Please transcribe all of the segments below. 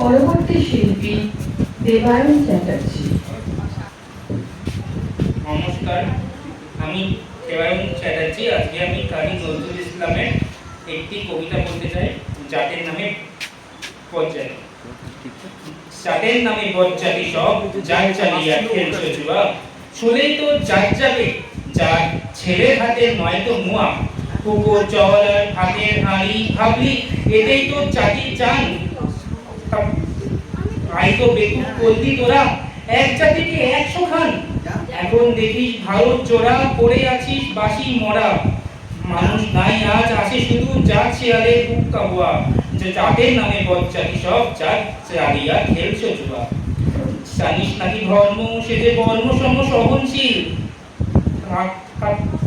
পরবর্তী শিল্পী দেবায়ন চ্যাটার্জি। নমস্কার, আমি দেবায়ন চ্যাটার্জি। আজকে আমি কাজী নজরুল ইসলামের একটি কবিতা বলতে চাই, জাতের নামে বজ্জাতি। জাতের নামে বজ্জাতি সব, জাত চালিয়া খেলছো জুয়া। শুনেই তো জাত যাবে, যার ছেলের হাতে নয়তো মুয়া। কুকুর জল আর ভাতের হাঁড়ি ভাবলি, এতেই তো জাতি চান। আই তো বেকুব বলতি তোরা, এক জাতিকে 100 খান। এখন দেখিস ভারত জোড়া, পড়ে আছিস বাসি মরা। মানুষ নাই আজ, আছে শুধু জাত শেয়ালের বুক কাবুয়া। যে জাতের নামে বজ্জাতি সব, জাত চালিয়া খেলছো জুয়া। জানিস নাকি ধর্ম, সে যে বর্ণ সম সহনশীল।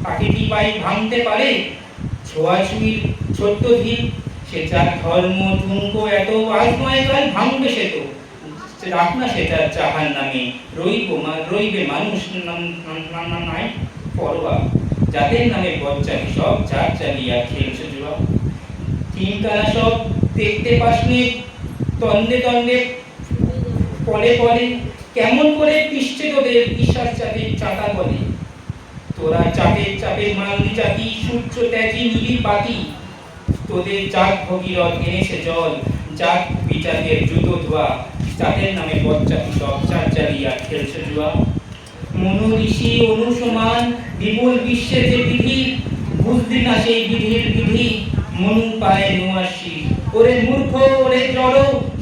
তাকে কি পাই ভাঙতে পারে ছোঁয়াছুঁয়ির ছোট্ট ঢিল। সে যার ধর্ম ঠুনকো এত, আজ নয় কাল ভাঙবে সে তো। রাখ না সেটা জাহান নামে, রইবে মানুষ নাই পরোয়া। জাতের নামে বজ্জাতি সব, জাত চালিয়া খেলছো জুয়া। তিনতলা সব দেখতে পাসনি, তন্দে তন্দে পলে পলে। কেমন করে পিষ্টে তোদের ঈশ্বর চাঁদের চাঁদা বলে। তোরা চাপে চাপে মালনি জাতি, সূর্য ত্যাজি নিলি বাতি। তোদের জাত ভগীরথ এনেছে জল, জাত বিচারের জুতো ধোয়া। জাতের নামে বজ্জাতি সব, জাত চালিয়া খেলছে জুয়া। মনু ঋষি অনুসমান বিপুল বিশ্বে যে বিধি, বুঝলি না সেই বিধির বিধি। মনু পায় নোয়াসি, ওরে মূর্খ ওরে জড়,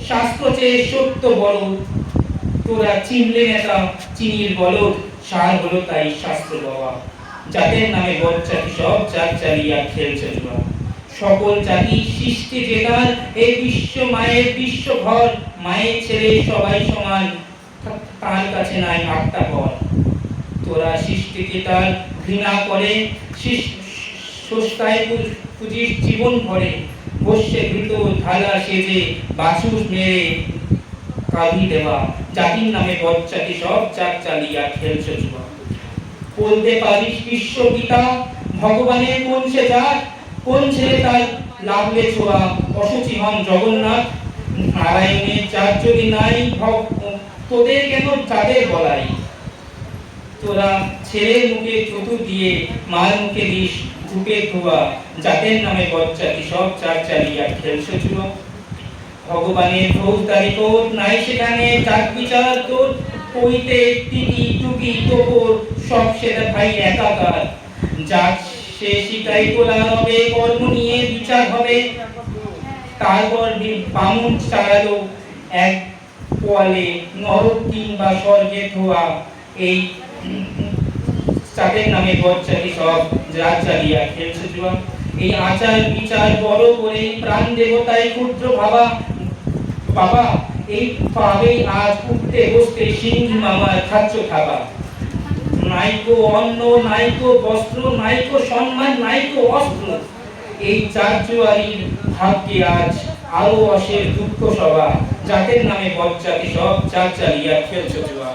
শাস্ত্র চেয়ে সত্য বড়। তোরা চিনলে নেতা চিনির বলদ, সার হলো তাই শাস্ত্র বাবা। জাতের নামে বজ্জাতি সব, জাত চালিয়া খেলছে জুয়া। সকল জাতি সৃষ্টি জেতার, এই বিশ্ব মায়ের বিশ্বঘর। মায়ের ছেলে সবাই সমান, তার কাছে নাই আটটা ঘর। তোরা সৃষ্টিকে তার ঘৃণা করে, সস্তায় পুজিস জীবন ভরে। বসে দ্রুত ঢালা সেজে, বাছুর মেরে কাঁদি দেওয়া। জাতির নামে বজ্জাতি সব, জাত চালিয়া খেলছো জুয়া। বলতে পারিস বিশ্বগীতা, ভগবানের কোন সে জাত। কোন ছেলে তার লাগলে ছোঁয়া, অসুচি হন জগন্নাথ। নারায়ণের জাত যদি নাই, তোদের কেন জাতের বলাই। তোরা ছেলের মুখে থুতু দিয়ে, মার মুখে দিস ধূপের ধোয়া। জাতের নামে বজ্জাতি সব, জাত চালিয়া খেলছো জুয়া। ভগবানের ফৌজদারি কোর্ট নাই সেখানে, জাত বিচার তোর কইতে টিকি টুকি তোপর, সব সেটা ভাই একাকার। জাত সে শিকাই তোলা হবে, কর্ম নিয়ে বিচার হবে। তারপর বামুন চালালো এক পোয়ালে, নরক কিংবা স্বর্গে ধোয়া। এই জাতের নামে বজ্জাতি সব, জাত চালিয়া খেলছে জুয়া। এই আচার বিচার বড় করে, প্রাণ দেবতায় ক্ষুদ্র ভাবা। বাবা এই পাবেই আজ উঠতে বসতে সিংহী মামার খাচ্ছ খাবা। নাইকো অন্ন, নাইকো বস্ত্র, নাইকো সম্মান, নাইকো অস্ত্র। এই জাত জুয়ারির ভাগ্যে আজ আরো অসের দুঃখ সভা। জাতের নামে বজ্জাতি সব, জাত চালিয়া খেলছো জুয়া।